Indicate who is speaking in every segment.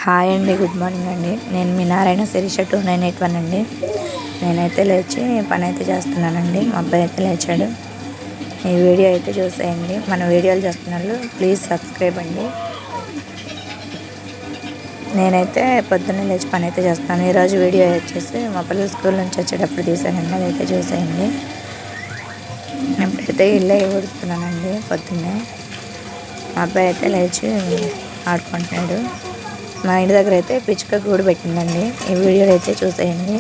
Speaker 1: Hi అండి, good morning అండి. నేను మీ నారాయణ శిరీష 2981 అండి. నేనైతే లేచి పని అయితే చేస్తున్నానండి. మా అబ్బాయి అయితే లేచాడు. ఈ వీడియో అయితే చూసేయండి. మన వీడియోలు చేస్తున్నారు, ప్లీజ్ సబ్స్క్రైబ్ అండి. నేనైతే పొద్దున్నే లేచి పని అయితే చేస్తాను. ఈరోజు వీడియో వచ్చేసి మా పిల్లలు స్కూల్ నుంచి వచ్చేటప్పుడు తీసానండి. అదైతే చూసేయండి. ఇప్పుడైతే ఇల్లు ఊడుస్తున్నానండి. పొద్దున్నే మా అబ్బాయి అయితే లేచి ఆడుకుంటున్నాడు. మా ఇంటి దగ్గర అయితే పిచ్చుక గూడు పెట్టిందండి. ఈ వీడియోలో అయితే చూసేయండి.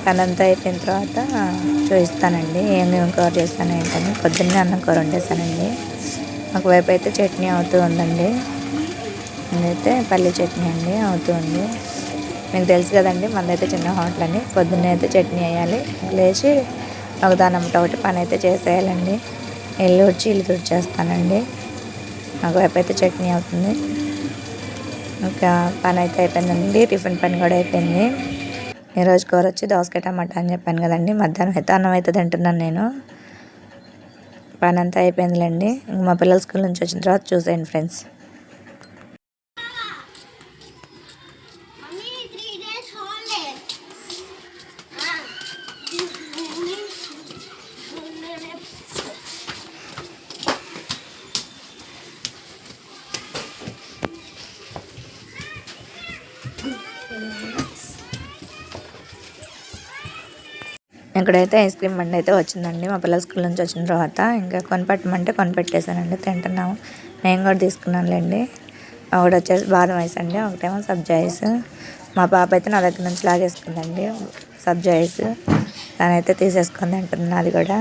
Speaker 1: పనంతా అయిపోయిన తర్వాత చూపిస్తానండి ఏమేమి కూర చేస్తాను ఏంటని. పొద్దున్నే అన్నం కూర వండేసానండి. ఒకవైపు అయితే చట్నీ అవుతూ ఉందండి. ఇదైతే పల్లి చట్నీ అండి అవుతూ ఉంది. మీకు తెలుసు కదండి, మనదైతే చిన్న హోటల్ అని. పొద్దున్నే అయితే చట్నీ వేయాలి, లేచి ఒకదానమ్మట ఒకటి పని అయితే చేసేయాలండి. ఇల్లు ఉడిచి ఇల్లు తుడిచేస్తానండి. ఒకవైపు అయితే చట్నీ అవుతుంది. ఇంకా పని అయితే అయిపోయిందండి. టిఫిన్ పని కూడా అయిపోయింది. ఈరోజు కూర వచ్చి దోసకాయ టమాటా అని చెప్పాను కదండి. మధ్యాహ్నం అయితే అన్నం అయితే తింటున్నాను నేను. పని అంతా అయిపోయిందిలేండి. మా పిల్లలు స్కూల్ నుంచి వచ్చిన తర్వాత చూసేయండి ఫ్రెండ్స్. ఇక్కడైతే ఐస్ క్రీమ్ బండి అయితే వచ్చిందండి. మా పిల్లల స్కూల్ నుంచి వచ్చిన తర్వాత ఇంకా కొనిపెట్టమంటే కొనిపెట్టేశానండి. తింటున్నాము. నేను కూడా తీసుకున్నానులేండి. ఒకటి వచ్చేసి బాదం ఐస్ అండి, ఒకటేమో సబ్జా ఐస్. మా పాప అయితే నా దగ్గర నుంచి లాగేసుకుందండి సబ్జా ఐస్. దానైతే తీసేసుకొని తింటుంది. అది కూడా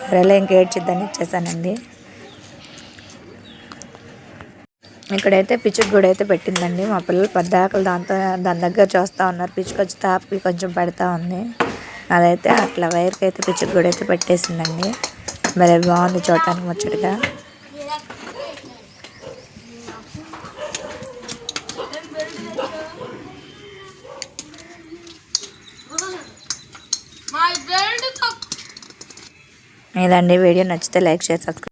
Speaker 1: సరేలే ఇంకేడ్చిద్దని ఇచ్చేసానండి. ఇక్కడైతే పిచ్చుకు కూడా అయితే పెట్టిందండి. మా పిల్లలు పద్దాకలు దాని దగ్గర చూస్తూ ఉన్నారు. పిచ్చుకు వచ్చి తాపి కొంచెం పెడతా ఉంది. అదైతే అట్లా వైర్కి అయితే పిచ్చుకు కూడా అయితే పెట్టేసిందండి. మరి బాగుంది చూడటానికి ముచ్చటగా. ఇదండి వీడియో. నచ్చితే లైక్, షేర్, సబ్స్క్రైబ్.